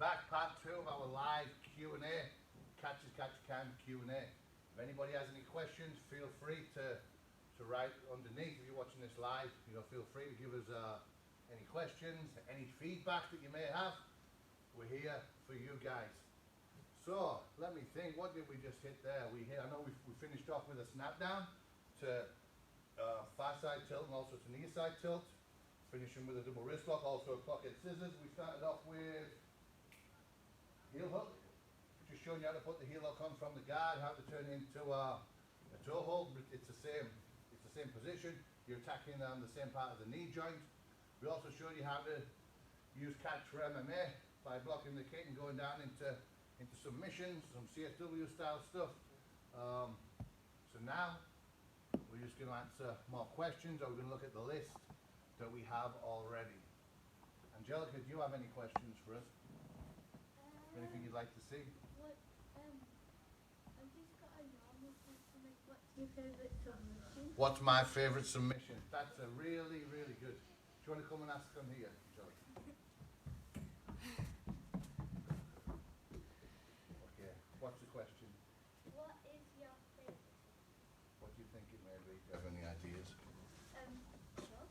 back, part 2 of our live Q&A, Catch as Catch Can Q&A. If anybody has any questions, feel free to write underneath. If you're watching this live, feel free to give us any questions, any feedback that you may have. We're here for you guys. So let me think, what did we just hit there? I know we finished off with a snap down to far side tilt and also to near side tilt. Finishing with a double wrist lock, also a clockhead scissors. We started off with heel hook. Just showing you how to put the heel hook on from the guard, how to turn it into a toe hold. It's the same position. You're attacking the same part of the knee joint. We also showed you how to use catch for MMA by blocking the kick and going down into submissions, some CSW style stuff. So now we're just going to answer more questions, or we're going to look at the list that we have already. Angelica, do you have any questions for us? Anything you'd like to see? I just got a normal question, like, what's your favourite submission? What's my favourite submission? That's a really, really good. Do you want to come and ask them here, Angelica? Okay, what's the question? What is your favourite? What do you think it may be? Do you have any ideas? Sure.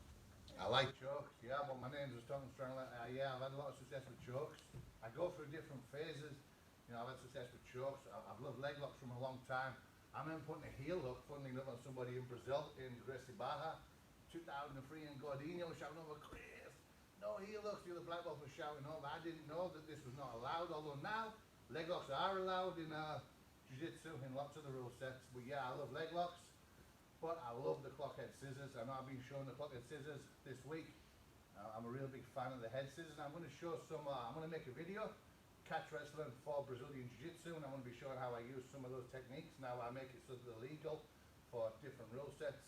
I like chokes, yeah, but my name's a tongue strangler. Yeah, I've had a lot of success with chokes. I go through different phases. I've had success with chokes. I've loved leg locks from a long time. I remember putting a heel hook, funnily enough, on somebody in Brazil, in Gracie Barra, 2003 in Gordinho, shouting over, Chris, no heel hooks. The other black belt was shouting over. I didn't know that this was not allowed, although now leg locks are allowed in jiu-jitsu in lots of the rule sets. But yeah, I love leg locks. But I love the clockhead scissors. I know I've been showing the clockhead scissors this week. I'm a real big fan of the head scissors. I'm going to show some, I'm going to make a video, catch wrestling for Brazilian Jiu-Jitsu, and I'm going to be showing how I use some of those techniques. Now I make it so that they're legal for different rule sets.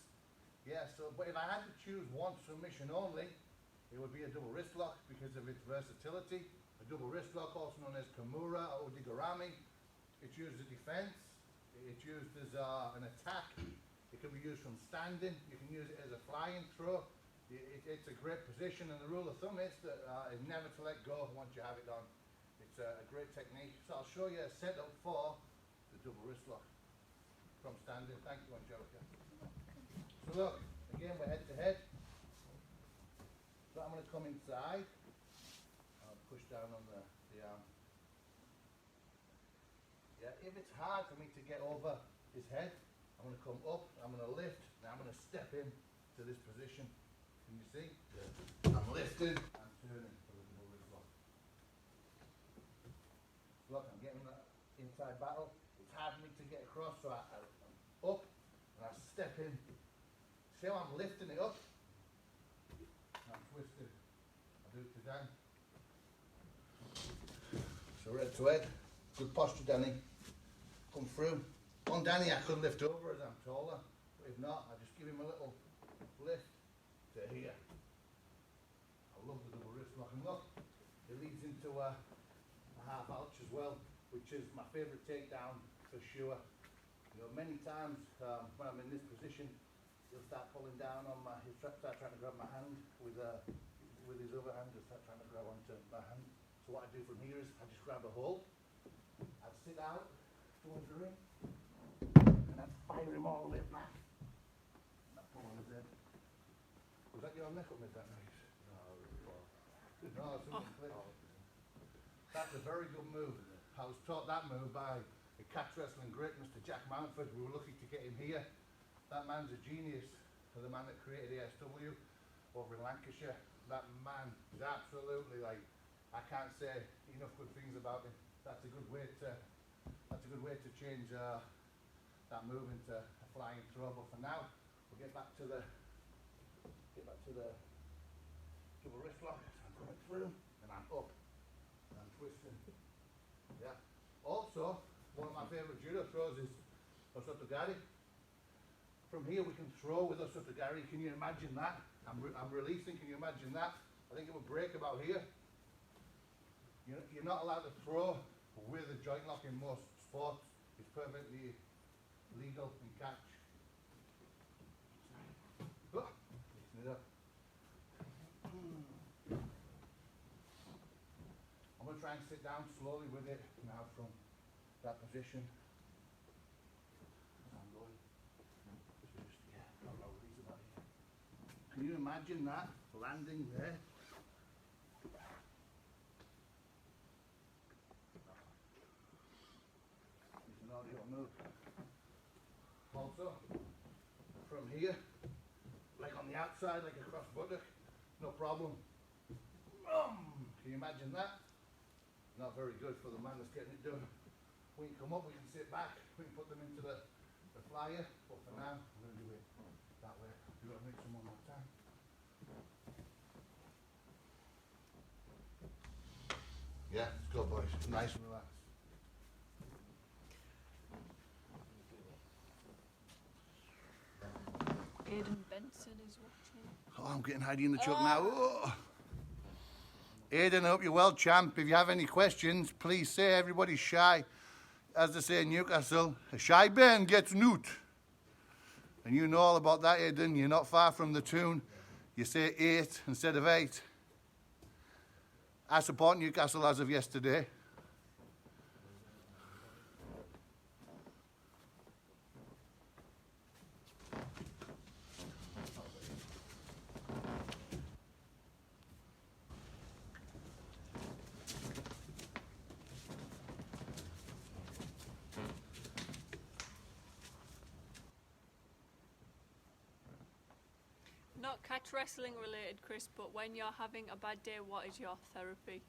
Yeah, so, but if I had to choose one submission only, it would be a double wrist lock because of its versatility. A double wrist lock, also known as Kimura or Digorami. It's used as defense. It's used as an attack. It can be used from standing. You can use it as a flying throw. It's a great position, and the rule of thumb is that is never to let go once you have it on. It's a great technique. So I'll show you a setup for the double wrist lock from standing. Thank you, Angelica. So look, again, we're head to head. So I'm going to come inside. I'll push down on the arm. Yeah, if it's hard for me to get over his head, I'm going to come up, I'm going to lift, now I'm going to step in to this position. Can you see? Yeah. I'm lifting, I'm turning for the double wrist lock. Look, I'm getting that inside battle. It's hard for me to get across, so I'm up and I step in. See how I'm lifting it up? And I'm twisting. I do it to Dan. So head to head. Good posture, Danny. Come through. On Danny, I could lift over as I'm taller, but if not, I just give him a little lift to here. I love the double wrist lock, and look, it leads into a half arch as well, which is my favourite takedown for sure. Many times when I'm in this position, he'll start pulling down on he'll start trying to grab my hand with his other hand, he'll start trying to grab onto my hand. So what I do from here is I just grab a hold, I sit out towards the ring, and I'd fire him all the way back. And I pull on his head. Was that your neck up mid that night? No, something clicked. That's a very good move. I was taught that move by a catch wrestling great, Mr. Jack Mountford. We were lucky to get him here. That man's a genius. The man that created ASW over in Lancashire. That man is absolutely, like, I can't say enough good things about him. That's a good way to change that move into a flying throw. But for now, we'll get back to the double wrist lock. I'm coming through and I'm up and I'm twisting. Yeah. Also, one of my favourite judo throws is Osotogari. From here we can throw with Osotogari. Can you imagine that? I'm releasing. Can you imagine that? I think it would break about here. You're not allowed to throw with a joint lock in most sports. It's perfectly legal in catch. Loosen it up. I'm going to try try and sit down slowly with it now from that position. As I'm going. Just, yeah, not release about here. Can you imagine that landing there? It's an audio move. Also, from here, like on the outside, like a cross buttock, no problem. Can you imagine that? Not very good for the man that's getting it done. We can come up, we can sit back, we can put them into the flyer, but for now, I'm going to do it that way. Do you want to make some one more time? Yeah, let's go, boys. Nice and relaxed. Aidan Benson is watching. Oh, I'm getting Heidi in the truck now. Oh. Aidan, I hope you're well, champ. If you have any questions, please say. Everybody's shy. As they say in Newcastle, a shy Ben gets newt. And you know all about that, Aidan. You're not far from the tune. You say 8 instead of 8. I support Newcastle as of yesterday. Not catch wrestling related, Chris, but when you're having a bad day, what is your therapy?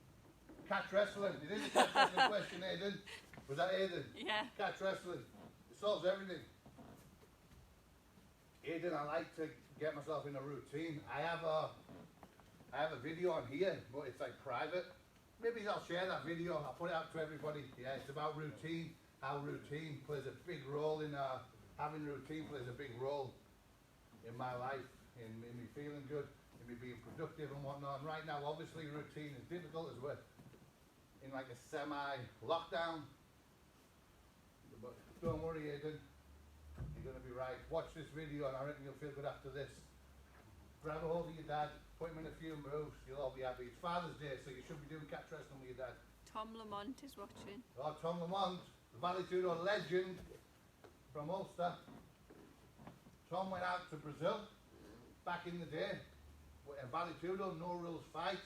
Catch wrestling. It is a catch wrestling question, Aidan. Was that Aidan? Yeah. Catch wrestling. It solves everything. Aidan, I like to get myself in a routine. I have a video on here, but it's like private. Maybe I'll share that video. I'll put it out to everybody. Yeah, it's about routine. How routine plays a big role in having routine plays a big role in my life, in me feeling good, in me being productive and whatnot. And right now, obviously, routine is difficult as we're in like a semi-lockdown. But don't worry, Aidan. You're going to be right. Watch this video and I reckon you'll feel good after this. Grab a hold of your dad, put him in a few moves, you'll all be happy. It's Father's Day, so you should be doing catch wrestling with your dad. Tom Lamont is watching. Oh, Tom Lamont, the Vale Tudo legend from Ulster. Tom went out to Brazil back in the day. Vale Tudo, no rules fight.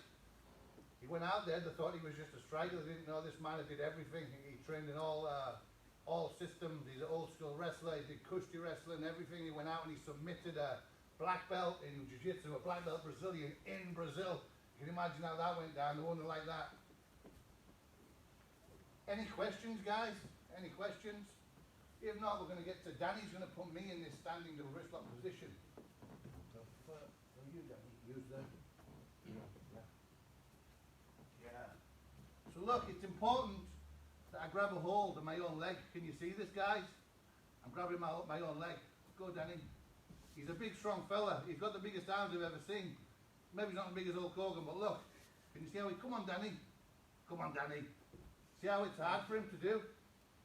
He went out there, they thought he was just a striker. They didn't know this man did everything. He trained in all systems. He's an old school wrestler. He did Kushti wrestling, everything. He went out and he submitted a black belt in jiu-jitsu, a black belt Brazilian in Brazil. You can imagine how that went down. No wonder like that. Any questions, guys? Any questions? If not, we're going to get to Danny's going to put me in this standing to wrist lock position. So, you, Danny, use the. Yeah. So look, it's important that I grab a hold of my own leg. Can you see this, guys? I'm grabbing my own leg. Go, Danny. He's a big, strong fella. He's got the biggest arms I've ever seen. Maybe he's not as big as Hulk Hogan, but look. Can you see how he... Come on, Danny. Come on, Danny. See how it's hard for him to do?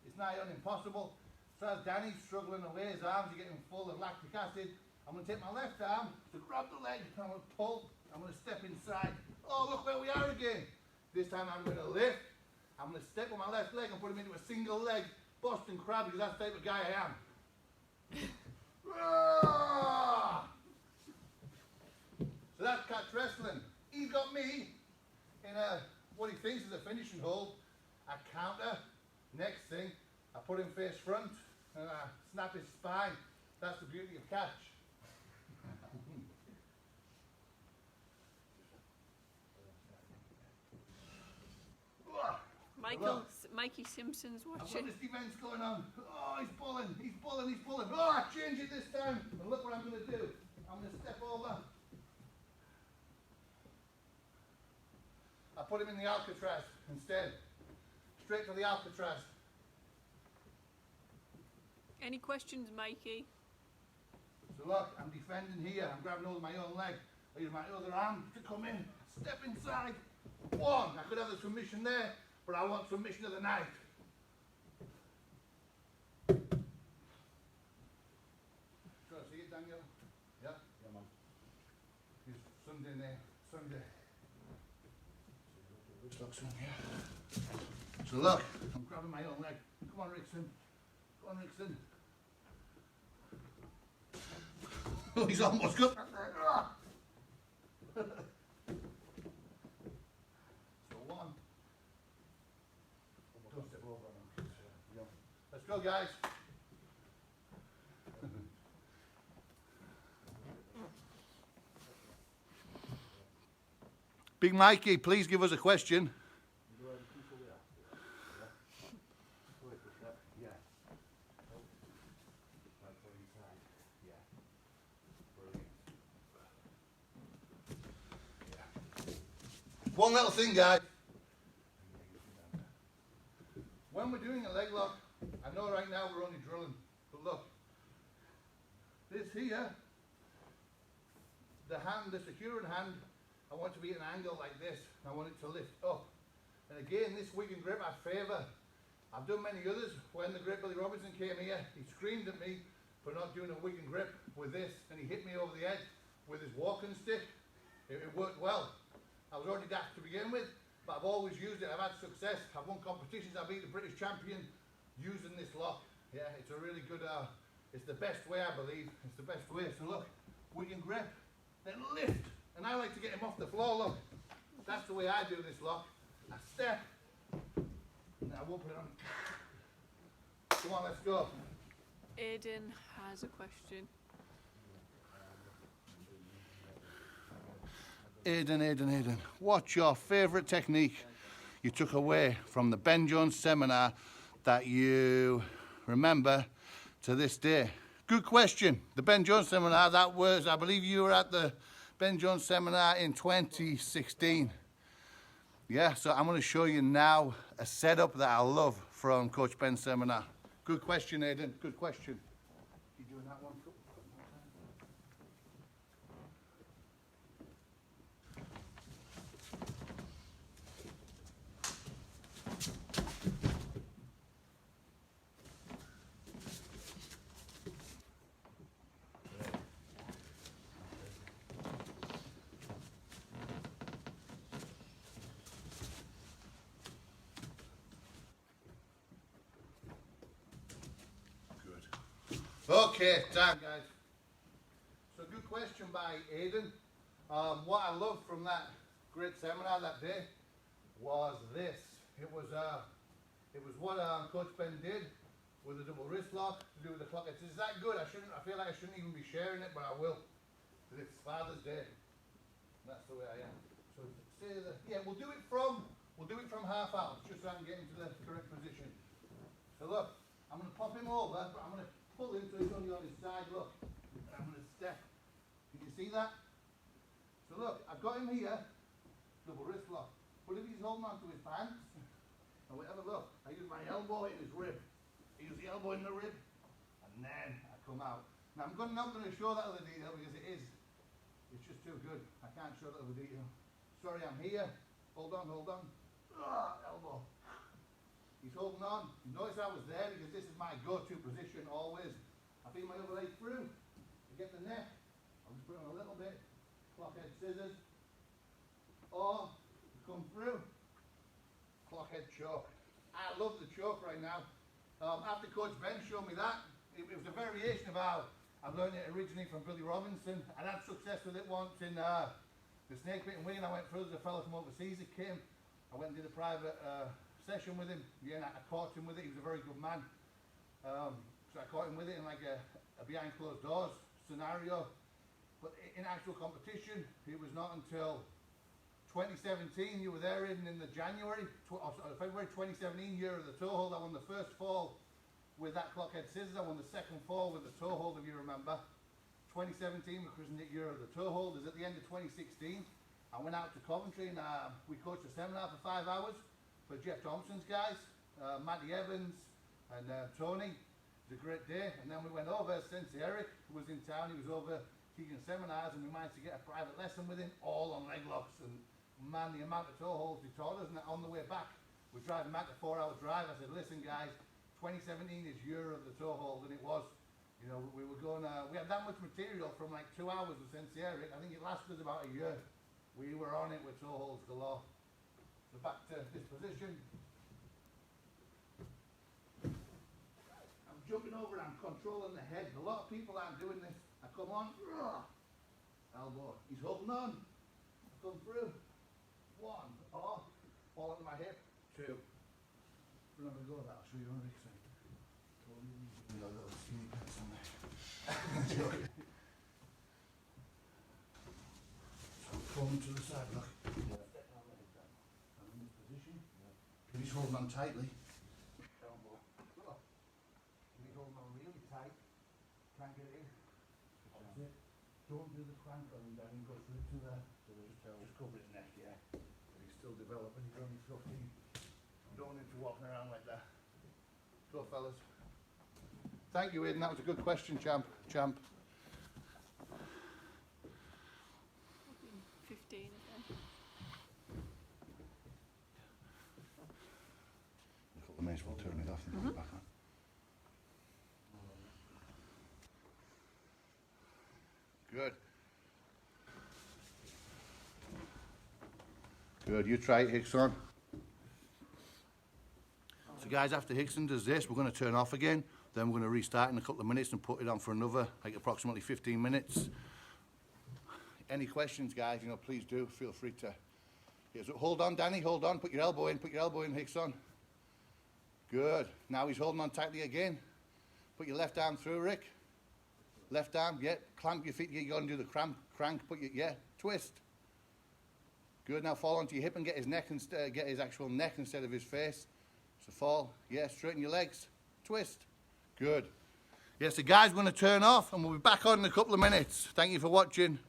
It's nigh on impossible. So as Danny's struggling away, his arms are getting full of lactic acid. I'm going to take my left arm to grab the leg, and I'm going to pull. I'm going to step inside. Oh, look where we are again. This time I'm going to lift. I'm going to step with my left leg and put him into a single leg Boston Crab, because that's the type of guy I am. So that's catch wrestling. He's got me in what he thinks is a finishing hold. I counter. Next thing, I put him face front and I snap his spine. That's the beauty of catch. Mikey Simpson's I've got watching. this defense going on. Oh, he's pulling, he's pulling, he's pulling. Oh, I change it this time. And look what I'm going to do. I'm going to step over. I put him in the Alcatraz instead. Straight for the Alcatraz. Any questions, Mikey? So look, I'm defending here. I'm grabbing hold of my own leg. I use my other arm to come in. Step inside. One. I could have the submission there, but I want submission of the night. Try to see it, Daniel? Yeah? Yeah, man. Here's Sunday there. Sunday. Looks in here. So look, I'm grabbing my own leg. Come on, Rickson. Come on, Rickson. Oh, he's almost got. So one. Don't step over now. Yeah. Let's go, guys. Big Mikey, please give us a question. One little thing, guys. When we're doing a leg lock, I know right now we're only drilling, but look, this here, the hand, the securing hand, I want to be at an angle like this. I want it to lift up. And again, this Wigan grip I favour. I've done many others. When the great Billy Robinson came here, he screamed at me for not doing a Wigan grip with this, and he hit me over the head with his walking stick. It worked well. I was already daft to begin with, but I've always used it. I've had success. I've won competitions. I beat the British champion using this lock. Yeah, it's a really good, it's the best way, I believe. It's the best way. So look, Wigan grip, then lift. And I like to get him off the floor, look. That's the way I do this lock. I step, and I won't put it on. Come on, let's go. Aidan has a question. Aidan, what's your favourite technique you took away from the Ben Jones seminar that you remember to this day? Good question. The Ben Jones seminar, that was, I believe you were at the Ben Jones seminar in 2016. Yeah, so I'm going to show you now a setup that I love from Coach Ben's seminar. Good question, Aidan, good question. You doing that one? Okay, time, guys. So good question by Aidan. What I loved from that great seminar that day was this. It was what Coach Ben did with the double wrist lock to do with the clock. It's that good. I feel like I shouldn't even be sharing it, but I will. Because it's Father's Day. That's the way I am. So we'll do it from half out, just so I can get into the correct position. So look, I'm going to pop him over, but I'm going to pull him so he's only on his side, look. I'm going to step. Can you see that? So look, I've got him here, double wrist lock. But if he's holding on to his pants, or whatever, look, I use my elbow in his rib. I use the elbow in the rib, and then I come out. Now I'm not going to show that other detail because it's just too good. I can't show that other detail. Sorry, I'm here. Hold on. Elbow. He's holding on. You notice I was there because this is my go-to position always. I feed my other leg through. I get the neck. I'll just put on a little bit. Clockhead scissors. Or come through. Clockhead choke. I love the choke right now. After Coach Ben showed me that, it was a variation of how I learned it originally from Billy Robinson. I had success with it once in the snake bitten Wigan. I went through. There's a fellow from overseas that came. I went and did a private session with him. Yeah, I caught him with it. He was a very good man. So I caught him with it in like a behind closed doors scenario. But in actual competition, it was not until 2017, you were there in the February 2017 year of the toe hold. I won the first fall with that clockhead scissors. I won the second fall with the toe hold, if you remember. 2017, we christened it year of the toe hold. Is at the end of 2016. I went out to Coventry and we coached a seminar for 5 hours for Jeff Thompson's guys, Matty Evans and Tony. It was a great day. And then we went over, Sensei Eric was in town. He was over teaching seminars and we managed to get a private lesson with him, all on leg locks. And man, the amount of toe holds he taught us. And on the way back, we're driving back a 4-hour drive. I said, listen guys, 2017 is year of the toe hold. And it was, you know, we were going, we had that much material from like 2 hours with Sensei Eric. I think it lasted us about a year. We were on it with toe holds galore. So So back to this position. I'm jumping over and I'm controlling the head. A lot of people aren't doing this. I come on, elbow. He's holding on. I come through. One, off, fall onto my hip. Two. We're not going to go with that. I'll show you on the next side. We got little skinny pants on there. So I'm coming to the side, look. I'm in this position. If he's holding on tightly. Elbow. If he's holding on really tight, can't get it in. That's it. Don't do the crank on him, Danny. Go through to there. Just cover his neck, yeah. But he's still developing. He's only 15. You don't need to walk around like that. Go, fellas. Thank you, Aidan. That was a good question, champ. 15 again. Look, we may as well turn it off and put it back on. Good. Good. You try it, Hickson. So guys, after Hickson does this, we're going to turn off again. Then we're going to restart in a couple of minutes and put it on for another, like approximately 15 minutes. Any questions, guys, you know, please do. Feel free to. Yeah, so hold on, Danny, hold on. Put your elbow in, Hickson. Good. Now he's holding on tightly again. Put your left arm through, Rick. Left arm, yeah. Clamp your feet. You're going to do the crank. Put your, yeah, twist. Good. Now fall onto your hip and get his neck and get his actual neck instead of his face. So fall, yeah. Straighten your legs. Twist. Good. Yes, the guy's going to turn off and we'll be back on in a couple of minutes. Thank you for watching.